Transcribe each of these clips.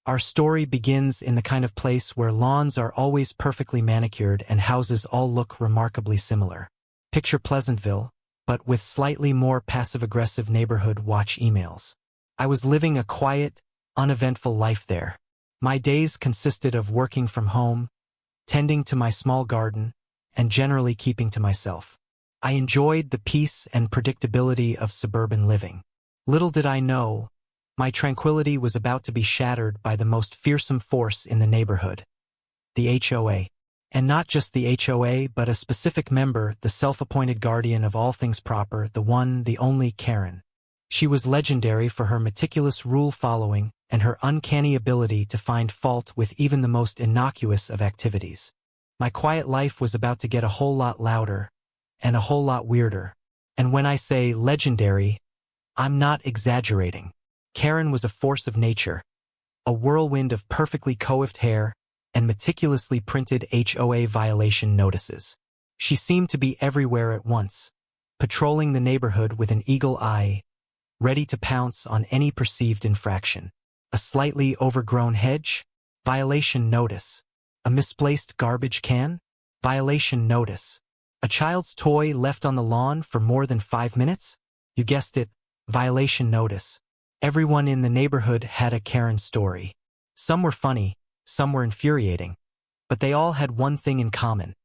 Our story begins in the kind of place where lawns are always perfectly manicured and houses all look remarkably similar. Picture Pleasantville, but with slightly more passive-aggressive neighborhood watch emails. I was living a quiet, uneventful life there. My days consisted of working from home, tending to my small garden, and generally keeping to myself. I enjoyed the peace and predictability of suburban living. Little did I know, my tranquility was about to be shattered by the most fearsome force in the neighborhood, the HOA. And not just the HOA, but a specific member, the self-appointed guardian of all things proper, the one, the only Karen. She was legendary for her meticulous rule-following and her uncanny ability to find fault with even the most innocuous of activities. My quiet life was about to get a whole lot louder and a whole lot weirder. And when I say legendary, I'm not exaggerating. Karen was a force of nature, a whirlwind of perfectly coiffed hair and meticulously printed HOA violation notices. She seemed to be everywhere at once, patrolling the neighborhood with an eagle eye, ready to pounce on any perceived infraction. A slightly overgrown hedge? Violation notice. A misplaced garbage can? Violation notice. A child's toy left on the lawn for more than 5 minutes? You guessed it, violation notice. Everyone in the neighborhood had a Karen story. Some were funny, some were infuriating, but they all had one thing in common.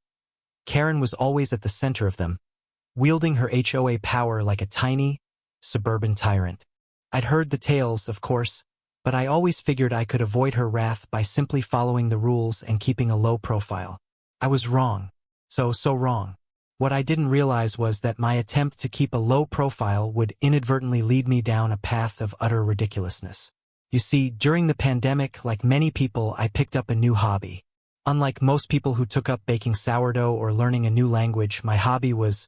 Karen was always at the center of them, wielding her HOA power like a tiny, suburban tyrant. I'd heard the tales, of course, but I always figured I could avoid her wrath by simply following the rules and keeping a low profile. I was wrong. So wrong. What I didn't realize was that my attempt to keep a low profile would inadvertently lead me down a path of utter ridiculousness. You see, during the pandemic, like many people, I picked up a new hobby. Unlike most people who took up baking sourdough or learning a new language, my hobby was,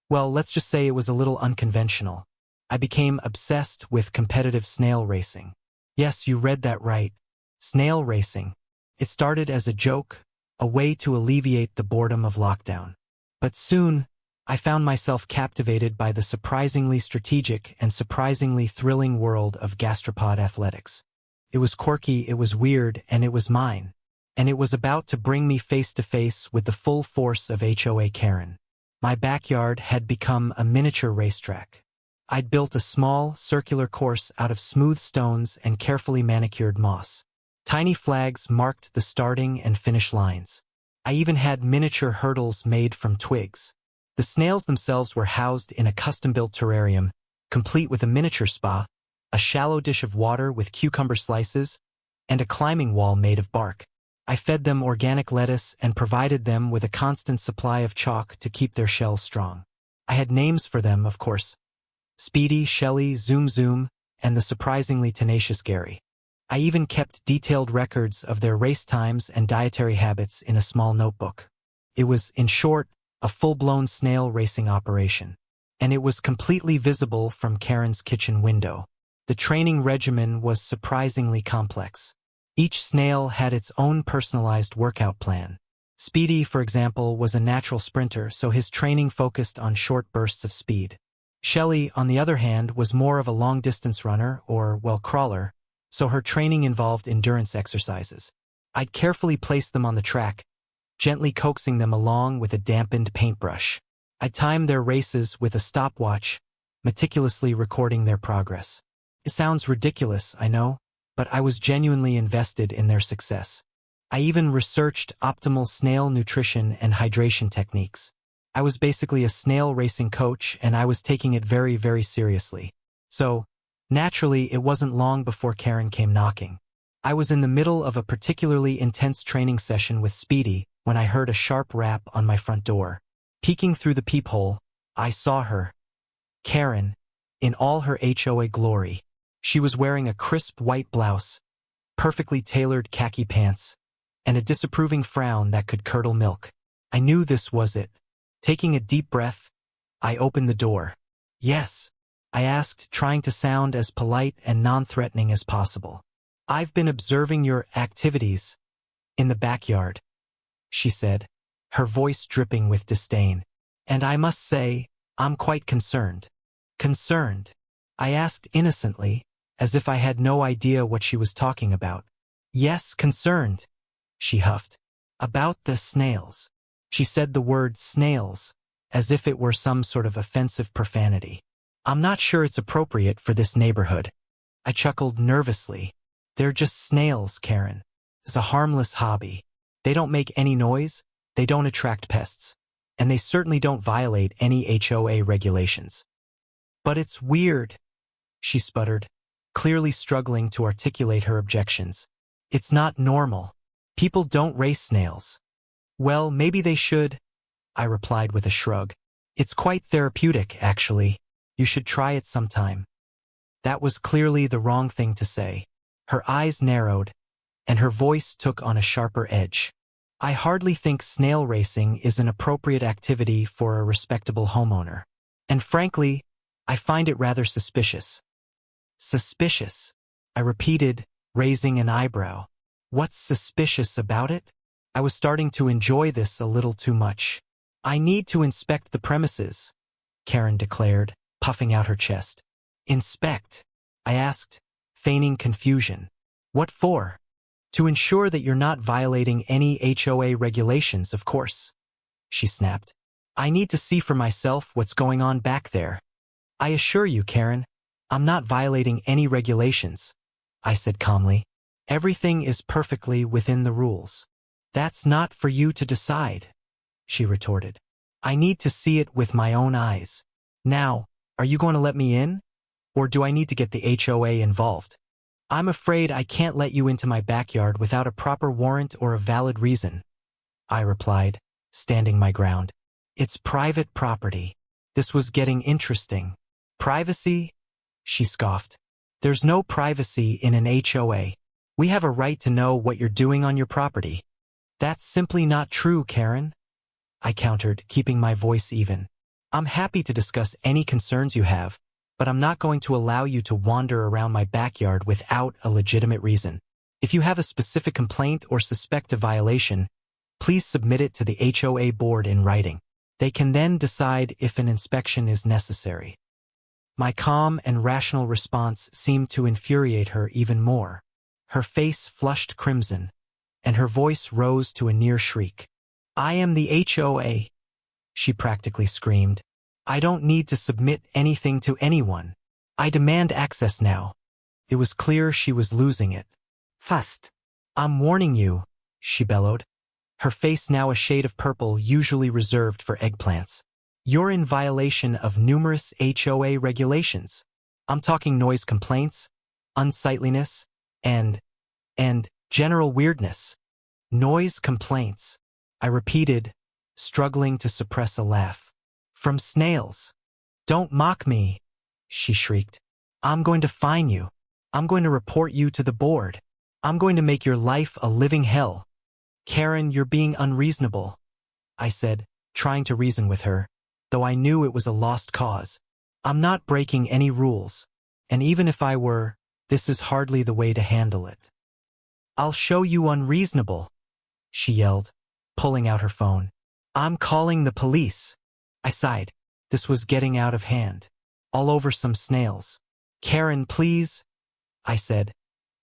well, let's just say it was a little unconventional. I became obsessed with competitive snail racing. Yes, you read that right. Snail racing. It started as a joke, a way to alleviate the boredom of lockdown. But soon, I found myself captivated by the surprisingly strategic and surprisingly thrilling world of gastropod athletics. It was quirky, it was weird, and it was mine. And it was about to bring me face to face with the full force of HOA Karen. My backyard had become a miniature racetrack. I'd built a small, circular course out of smooth stones and carefully manicured moss. Tiny flags marked the starting and finish lines. I even had miniature hurdles made from twigs. The snails themselves were housed in a custom-built terrarium, complete with a miniature spa, a shallow dish of water with cucumber slices, and a climbing wall made of bark. I fed them organic lettuce and provided them with a constant supply of chalk to keep their shells strong. I had names for them, of course. Speedy, Shelly, Zoom Zoom, and the surprisingly tenacious Gary. I even kept detailed records of their race times and dietary habits in a small notebook. It was, in short, a full-blown snail racing operation. And it was completely visible from Karen's kitchen window. The training regimen was surprisingly complex. Each snail had its own personalized workout plan. Speedy, for example, was a natural sprinter, so his training focused on short bursts of speed. Shelly, on the other hand, was more of a long-distance runner, or, well, crawler, so her training involved endurance exercises. I'd carefully place them on the track, gently coaxing them along with a dampened paintbrush. I timed their races with a stopwatch, meticulously recording their progress. It sounds ridiculous, I know, but I was genuinely invested in their success. I even researched optimal snail nutrition and hydration techniques. I was basically a snail racing coach, and I was taking it very, very seriously. So, naturally, it wasn't long before Karen came knocking. I was in the middle of a particularly intense training session with Speedy when I heard a sharp rap on my front door. Peeking through the peephole, I saw her, Karen, in all her HOA glory. She was wearing a crisp white blouse, perfectly tailored khaki pants, and a disapproving frown that could curdle milk. I knew this was it. Taking a deep breath, I opened the door. Yes, I asked, trying to sound as polite and non-threatening as possible. I've been observing your activities in the backyard, she said, her voice dripping with disdain. And I must say, I'm quite concerned. Concerned? I asked innocently, as if I had no idea what she was talking about. Yes, concerned, she huffed. About the snails. She said the word snails, as if it were some sort of offensive profanity. I'm not sure it's appropriate for this neighborhood. I chuckled nervously. They're just snails, Karen. It's a harmless hobby. They don't make any noise, they don't attract pests, and they certainly don't violate any HOA regulations. But it's weird, she sputtered, clearly struggling to articulate her objections. It's not normal. People don't race snails. Well, maybe they should, I replied with a shrug. It's quite therapeutic, actually. You should try it sometime. That was clearly the wrong thing to say. Her eyes narrowed, and her voice took on a sharper edge. I hardly think snail racing is an appropriate activity for a respectable homeowner. And frankly, I find it rather suspicious. Suspicious, I repeated, raising an eyebrow. What's suspicious about it? I was starting to enjoy this a little too much. I need to inspect the premises, Karen declared, puffing out her chest. Inspect? I asked, feigning confusion. What for? To ensure that you're not violating any HOA regulations, of course, she snapped. I need to see for myself what's going on back there. I assure you, Karen, I'm not violating any regulations, I said calmly. Everything is perfectly within the rules. That's not for you to decide, she retorted. I need to see it with my own eyes. Now, are you going to let me in? Or do I need to get the HOA involved? I'm afraid I can't let you into my backyard without a proper warrant or a valid reason, I replied, standing my ground. It's private property. This was getting interesting. Privacy? She scoffed. There's no privacy in an HOA. We have a right to know what you're doing on your property. That's simply not true, Karen, I countered, keeping my voice even. I'm happy to discuss any concerns you have, but I'm not going to allow you to wander around my backyard without a legitimate reason. If you have a specific complaint or suspect a violation, please submit it to the HOA board in writing. They can then decide if an inspection is necessary. My calm and rational response seemed to infuriate her even more. Her face flushed crimson, and her voice rose to a near shriek. I am the HOA, she practically screamed. I don't need to submit anything to anyone. I demand access now. It was clear she was losing it. Fast. I'm warning you, she bellowed, her face now a shade of purple usually reserved for eggplants. You're in violation of numerous HOA regulations. I'm talking noise complaints, unsightliness, and general weirdness. Noise complaints, I repeated, struggling to suppress a laugh. From Snails. Don't mock me, she shrieked. I'm going to fine you. I'm going to report you to the board. I'm going to make your life a living hell. Karen, you're being unreasonable, I said, trying to reason with her, though I knew it was a lost cause. I'm not breaking any rules, and even if I were, this is hardly the way to handle it. I'll show you unreasonable, she yelled, pulling out her phone. I'm calling the police. I sighed. This was getting out of hand. All over some snails. Karen, please, I said,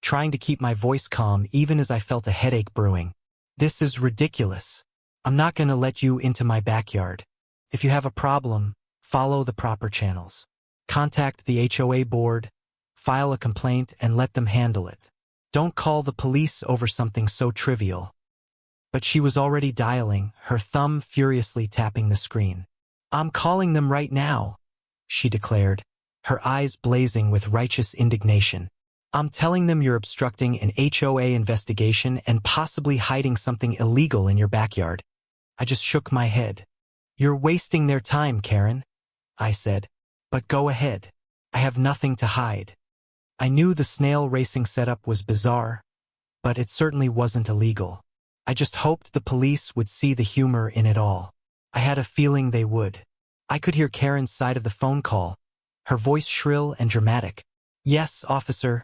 trying to keep my voice calm even as I felt a headache brewing. This is ridiculous. I'm not going to let you into my backyard. If you have a problem, follow the proper channels. Contact the HOA board, file a complaint, and let them handle it. Don't call the police over something so trivial. But she was already dialing, her thumb furiously tapping the screen. I'm calling them right now, she declared, her eyes blazing with righteous indignation. I'm telling them you're obstructing an HOA investigation and possibly hiding something illegal in your backyard. I just shook my head. You're wasting their time, Karen, I said. But go ahead. I have nothing to hide. I knew the snail racing setup was bizarre, but it certainly wasn't illegal. I just hoped the police would see the humor in it all. I had a feeling they would. I could hear Karen's side of the phone call, her voice shrill and dramatic. Yes, officer.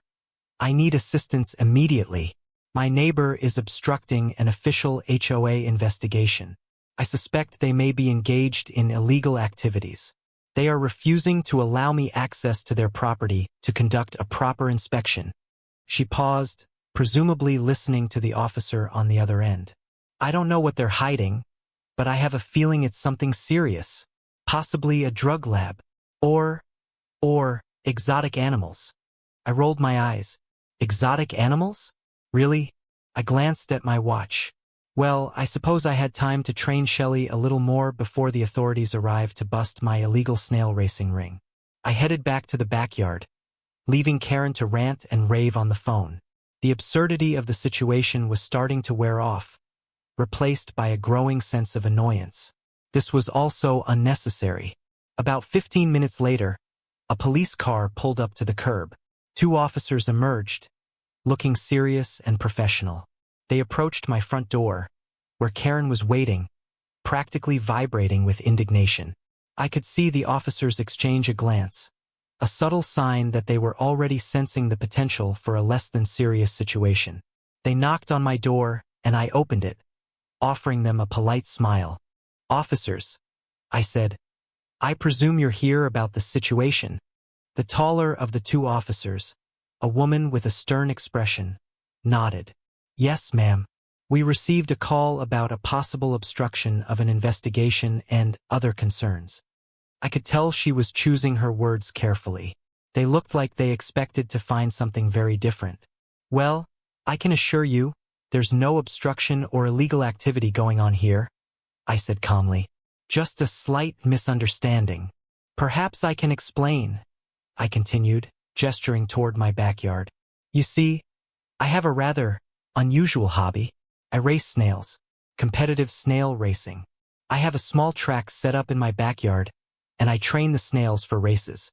I need assistance immediately. My neighbor is obstructing an official HOA investigation. I suspect they may be engaged in illegal activities. They are refusing to allow me access to their property to conduct a proper inspection. She paused, presumably listening to the officer on the other end. I don't know what they're hiding, but I have a feeling it's something serious. Possibly a drug lab. Or exotic animals. I rolled my eyes. Exotic animals? Really? I glanced at my watch. Well, I suppose I had time to train Shelley a little more before the authorities arrived to bust my illegal snail racing ring. I headed back to the backyard, leaving Karen to rant and rave on the phone. The absurdity of the situation was starting to wear off, replaced by a growing sense of annoyance. This was also unnecessary. About 15 minutes later, a police car pulled up to the curb. 2 officers emerged, looking serious and professional. They approached my front door, where Karen was waiting, practically vibrating with indignation. I could see the officers exchange a glance, a subtle sign that they were already sensing the potential for a less than serious situation. They knocked on my door, and I opened it, offering them a polite smile. "Officers," I said, "I presume you're here about the situation." The taller of the 2 officers, a woman with a stern expression, nodded. "Yes, ma'am. We received a call about a possible obstruction of an investigation and other concerns." I could tell she was choosing her words carefully. They looked like they expected to find something very different. "Well, I can assure you, there's no obstruction or illegal activity going on here," I said calmly. "Just a slight misunderstanding. Perhaps I can explain," I continued, gesturing toward my backyard. "You see, I have a rather unusual hobby. I race snails, competitive snail racing. I have a small track set up in my backyard, and I train the snails for races."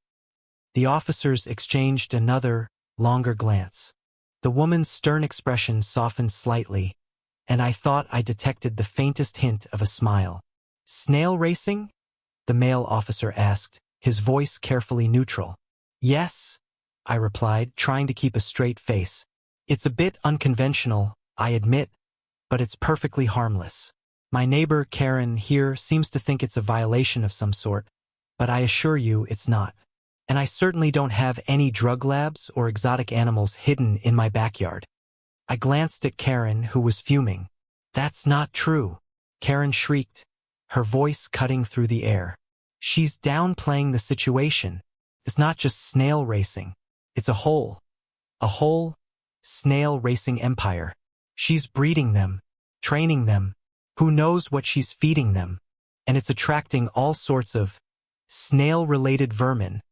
The officers exchanged another, longer glance. The woman's stern expression softened slightly, and I thought I detected the faintest hint of a smile. "Snail racing?" the male officer asked, his voice carefully neutral. "Yes," I replied, trying to keep a straight face. "It's a bit unconventional, I admit, but it's perfectly harmless. My neighbor, Karen, here seems to think it's a violation of some sort, but I assure you it's not. And I certainly don't have any drug labs or exotic animals hidden in my backyard." I glanced at Karen, who was fuming. "That's not true," Karen shrieked, her voice cutting through the air. "She's downplaying the situation. It's not just snail racing. It's a whole snail racing empire. She's breeding them, training them. Who knows what she's feeding them? And it's attracting all sorts of snail-related vermin.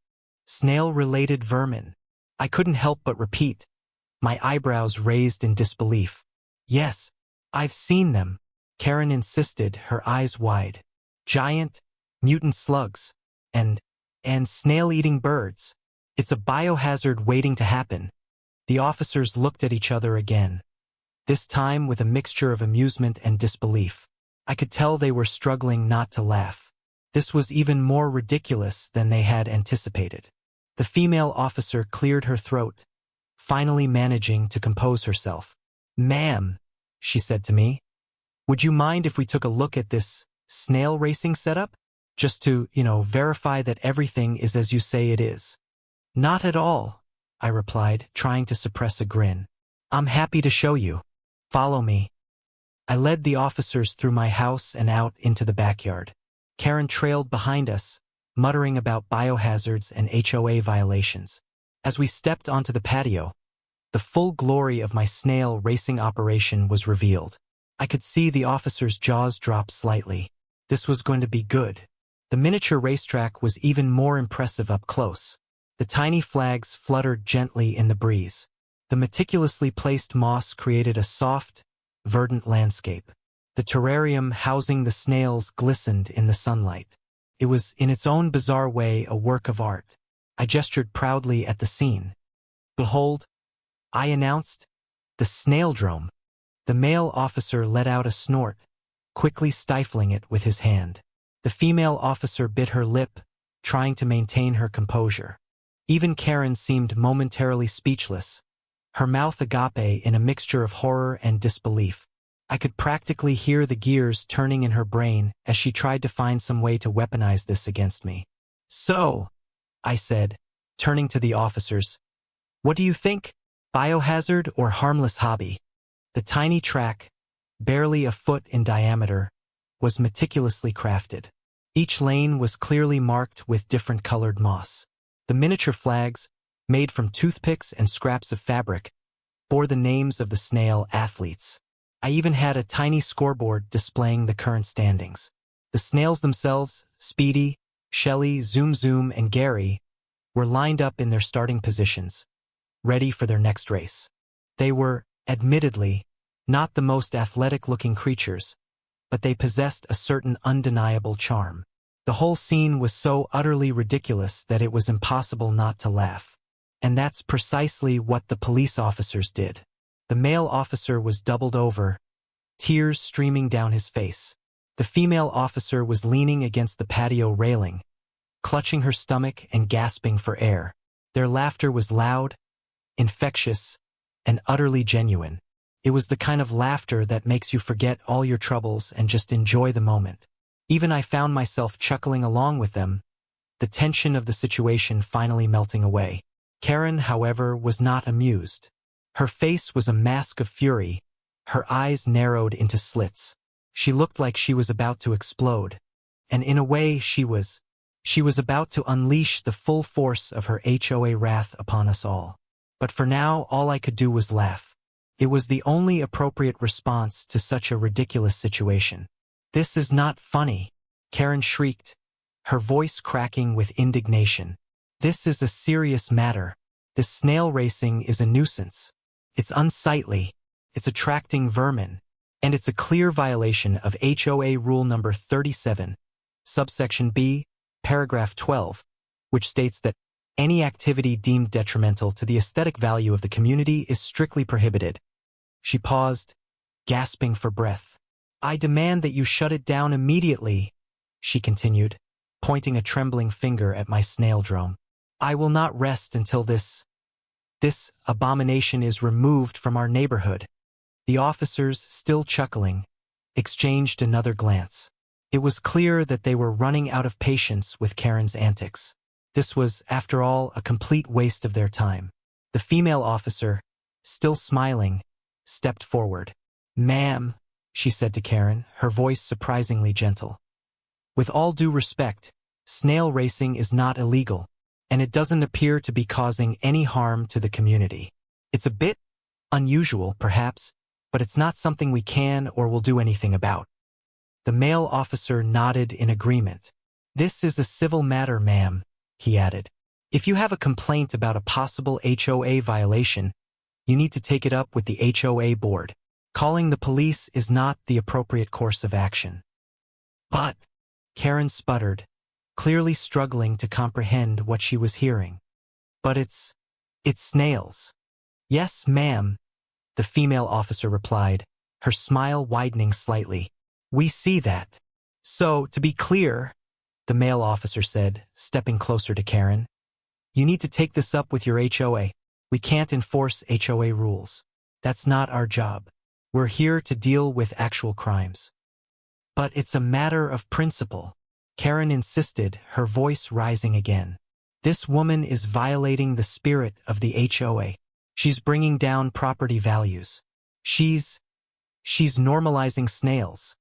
Snail-related vermin." I couldn't help but repeat, my eyebrows raised in disbelief. "Yes, I've seen them," Karen insisted, her eyes wide. "Giant, mutant slugs, and snail-eating birds. It's a biohazard waiting to happen." The officers looked at each other again, this time with a mixture of amusement and disbelief. I could tell they were struggling not to laugh. This was even more ridiculous than they had anticipated. The female officer cleared her throat, finally managing to compose herself. "Ma'am," she said to me, "would you mind if we took a look at this snail racing setup? Just to, verify that everything is as you say it is." "Not at all," I replied, trying to suppress a grin. "I'm happy to show you. Follow me." I led the officers through my house and out into the backyard. Karen trailed behind us, muttering about biohazards and HOA violations. As we stepped onto the patio, the full glory of my snail racing operation was revealed. I could see the officers' jaws drop slightly. This was going to be good. The miniature racetrack was even more impressive up close. The tiny flags fluttered gently in the breeze. The meticulously placed moss created a soft, verdant landscape. The terrarium housing the snails glistened in the sunlight. It was, in its own bizarre way, a work of art. I gestured proudly at the scene. "Behold," I announced, "the Snaildrome." The male officer let out a snort, quickly stifling it with his hand. The female officer bit her lip, trying to maintain her composure. Even Karen seemed momentarily speechless, her mouth agape in a mixture of horror and disbelief. I could practically hear the gears turning in her brain as she tried to find some way to weaponize this against me. So, I said, turning to the officers, what do you think? Biohazard or harmless hobby? The tiny track, barely a foot in diameter, was meticulously crafted. Each lane was clearly marked with different colored moss. The miniature flags, made from toothpicks and scraps of fabric, bore the names of the Snail athletes. I even had a tiny scoreboard displaying the current standings. The Snails themselves, Speedy, Shelley, Zoom Zoom, and Gary, were lined up in their starting positions, ready for their next race. They were, admittedly, not the most athletic-looking creatures, but they possessed a certain undeniable charm. The whole scene was so utterly ridiculous that it was impossible not to laugh. And that's precisely what the police officers did. The male officer was doubled over, tears streaming down his face. The female officer was leaning against the patio railing, clutching her stomach and gasping for air. Their laughter was loud, infectious, and utterly genuine. It was the kind of laughter that makes you forget all your troubles and just enjoy the moment. Even I found myself chuckling along with them, the tension of the situation finally melting away. Karen, however, was not amused. Her face was a mask of fury, her eyes narrowed into slits. She looked like she was about to explode, and in a way she was about to unleash the full force of her HOA wrath upon us all. But for now, all I could do was laugh. It was the only appropriate response to such a ridiculous situation. "This is not funny," Karen shrieked, her voice cracking with indignation. "This is a serious matter. This snail racing is a nuisance. It's unsightly, it's attracting vermin, and it's a clear violation of HOA Rule number 37, subsection B, paragraph 12, which states that any activity deemed detrimental to the aesthetic value of the community is strictly prohibited." She paused, gasping for breath. "I demand that you shut it down immediately," she continued, pointing a trembling finger at my snaildrome. "I will not rest until this abomination is removed from our neighborhood." The officers, still chuckling, exchanged another glance. It was clear that they were running out of patience with Karen's antics. This was, after all, a complete waste of their time. The female officer, still smiling, stepped forward. "Ma'am," she said to Karen, her voice surprisingly gentle. "With all due respect, snail racing is not illegal, and it doesn't appear to be causing any harm to the community. It's a bit unusual, perhaps, but it's not something we can or will do anything about." The male officer nodded in agreement. "This is a civil matter, ma'am," he added. "If you have a complaint about a possible HOA violation, you need to take it up with the HOA board. Calling the police is not the appropriate course of action." "But," Karen sputtered, clearly struggling to comprehend what she was hearing. "But it's snails." "Yes, ma'am," the female officer replied, her smile widening slightly. "We see that." "So, to be clear," the male officer said, stepping closer to Karen, "you need to take this up with your HOA. We can't enforce HOA rules. That's not our job. We're here to deal with actual crimes." "But it's a matter of principle," Karen insisted, her voice rising again. "This woman is violating the spirit of the HOA. She's bringing down property values. She's normalizing snails."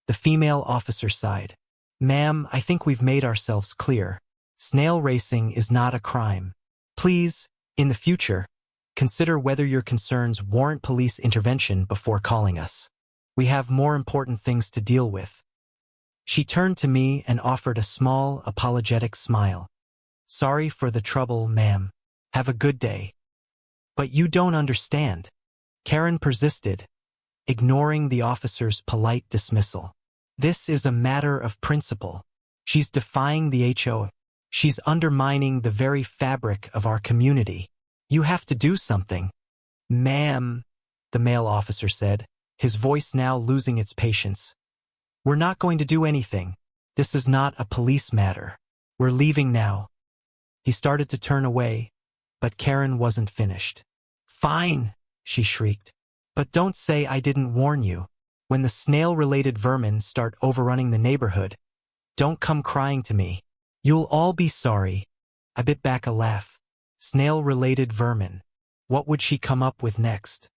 The female officer sighed. "Ma'am, I think we've made ourselves clear. Snail racing is not a crime. Please, in the future, consider whether your concerns warrant police intervention before calling us. We have more important things to deal with." She turned to me and offered a small, apologetic smile. "Sorry for the trouble, ma'am. Have a good day." "But you don't understand," Karen persisted, ignoring the officer's polite dismissal. "This is a matter of principle. She's defying the HOA. She's undermining the very fabric of our community. You have to do something." "Ma'am," the male officer said, his voice now losing its patience. "We're not going to do anything. This is not a police matter. We're leaving now." He started to turn away, but Karen wasn't finished. "Fine," she shrieked. "But don't say I didn't warn you. When the snail-related vermin start overrunning the neighborhood, don't come crying to me. You'll all be sorry. I bit back a laugh. Snail-related vermin. What would she come up with next?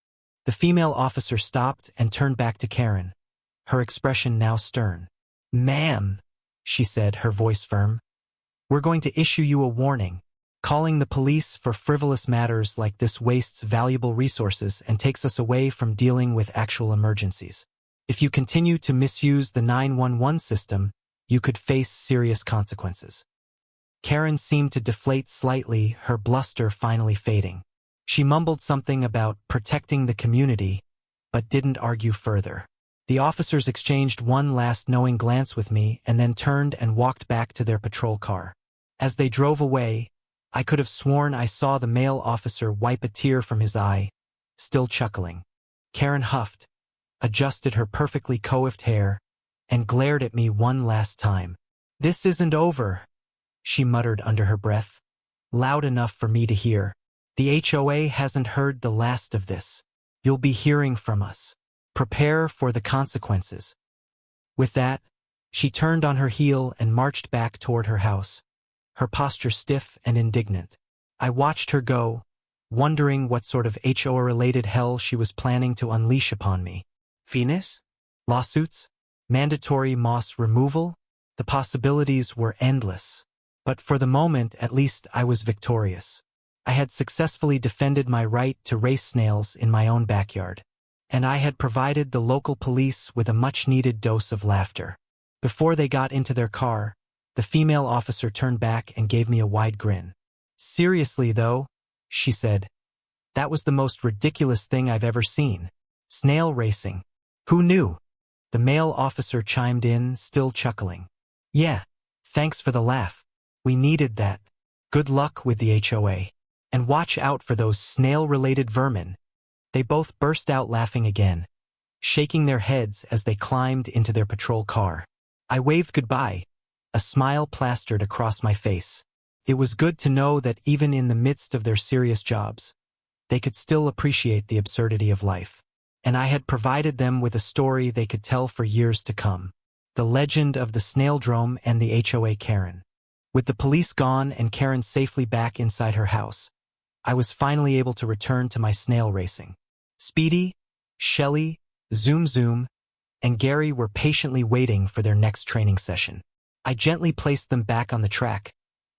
The female officer stopped and turned back to Karen, her expression now stern. Ma'am, she said, her voice firm. We're going to issue you a warning. Calling the police for frivolous matters like this wastes valuable resources and takes us away from dealing with actual emergencies. If you continue to misuse the 911 system, you could face serious consequences. Karen seemed to deflate slightly, her bluster finally fading. She mumbled something about protecting the community, but didn't argue further. The officers exchanged one last knowing glance with me and then turned and walked back to their patrol car. As they drove away, I could have sworn I saw the male officer wipe a tear from his eye, still chuckling. Karen huffed, adjusted her perfectly coiffed hair, and glared at me one last time. This isn't over, she muttered under her breath, loud enough for me to hear. The HOA hasn't heard the last of this. You'll be hearing from us. Prepare for the consequences. With that, she turned on her heel and marched back toward her house, her posture stiff and indignant. I watched her go, wondering what sort of HOA-related hell she was planning to unleash upon me. Venus? Lawsuits? Mandatory moss removal? The possibilities were endless. But for the moment, at least, I was victorious. I had successfully defended my right to race snails in my own backyard, and I had provided the local police with a much-needed dose of laughter. Before they got into their car, the female officer turned back and gave me a wide grin. Seriously, though, she said, that was the most ridiculous thing I've ever seen. Snail racing. Who knew? The male officer chimed in, still chuckling. Yeah, thanks for the laugh. We needed that. Good luck with the HOA. And watch out for those snail-related vermin. They both burst out laughing again, shaking their heads as they climbed into their patrol car. I waved goodbye, a smile plastered across my face. It was good to know that even in the midst of their serious jobs, they could still appreciate the absurdity of life. And I had provided them with a story they could tell for years to come. The legend of the Snaildrome and the HOA Karen. With the police gone and Karen safely back inside her house, I was finally able to return to my snail racing. Speedy, Shelley, Zoom Zoom, and Gary were patiently waiting for their next training session. I gently placed them back on the track,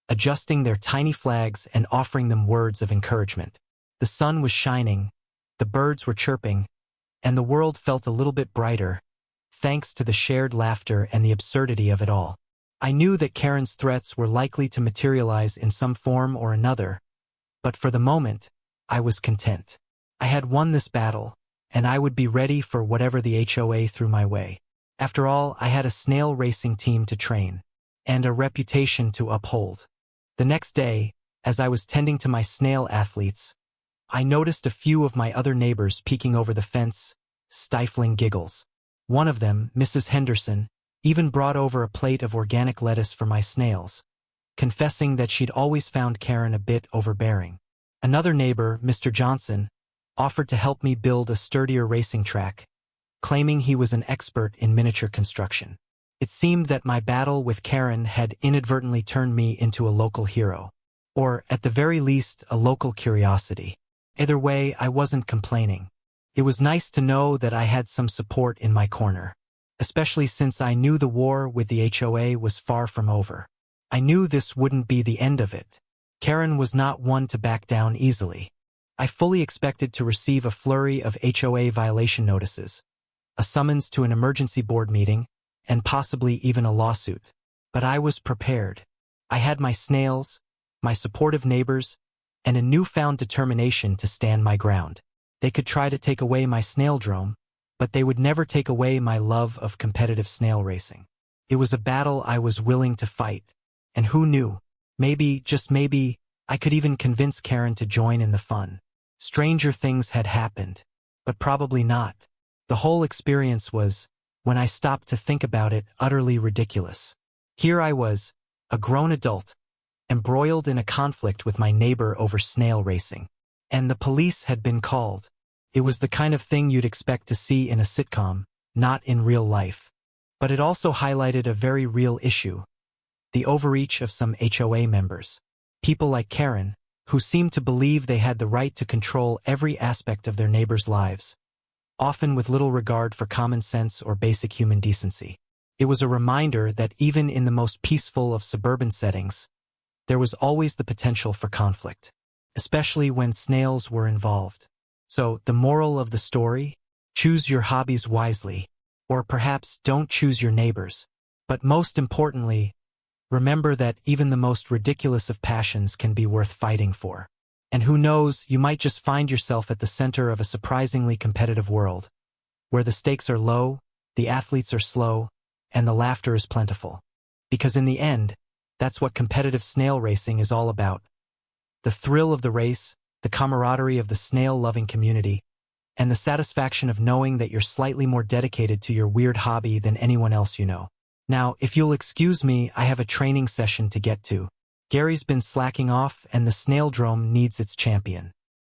adjusting their tiny flags and offering them words of encouragement. The sun was shining, the birds were chirping, and the world felt a little bit brighter, thanks to the shared laughter and the absurdity of it all. I knew that Karen's threats were likely to materialize in some form or another, but for the moment, I was content. I had won this battle, and I would be ready for whatever the HOA threw my way. After all, I had a snail racing team to train, and a reputation to uphold. The next day, as I was tending to my snail athletes, I noticed a few of my other neighbors peeking over the fence, stifling giggles. One of them, Mrs. Henderson, even brought over a plate of organic lettuce for my snails, confessing that she'd always found Karen a bit overbearing. Another neighbor, Mr. Johnson, offered to help me build a sturdier racing track, claiming he was an expert in miniature construction. It seemed that my battle with Karen had inadvertently turned me into a local hero, or, at the very least, a local curiosity. Either way, I wasn't complaining. It was nice to know that I had some support in my corner, especially since I knew the war with the HOA was far from over. I knew this wouldn't be the end of it. Karen was not one to back down easily. I fully expected to receive a flurry of HOA violation notices, a summons to an emergency board meeting, and possibly even a lawsuit. But I was prepared. I had my snails, my supportive neighbors, and a newfound determination to stand my ground. They could try to take away my snaildrome, but they would never take away my love of competitive snail racing. It was a battle I was willing to fight. And who knew? Maybe, just maybe, I could even convince Karen to join in the fun. Stranger things had happened, but probably not. The whole experience was, when I stopped to think about it, utterly ridiculous. Here I was, a grown adult, embroiled in a conflict with my neighbor over snail racing. And the police had been called. It was the kind of thing you'd expect to see in a sitcom, not in real life. But it also highlighted a very real issue. the overreach of some HOA members. People like Karen, who seemed to believe they had the right to control every aspect of their neighbors' lives, often with little regard for common sense or basic human decency. It was a reminder that even in the most peaceful of suburban settings, there was always the potential for conflict, especially when snails were involved. So, the moral of the story? Choose your hobbies wisely, or perhaps don't choose your neighbors. But most importantly, remember that even the most ridiculous of passions can be worth fighting for. And who knows, you might just find yourself at the center of a surprisingly competitive world, where the stakes are low, the athletes are slow, and the laughter is plentiful. Because in the end, that's what competitive snail racing is all about. The thrill of the race, the camaraderie of the snail-loving community, and the satisfaction of knowing that you're slightly more dedicated to your weird hobby than anyone else you know. Now, if you'll excuse me, I have a training session to get to. Gary's been slacking off and the snaildrome needs its champion.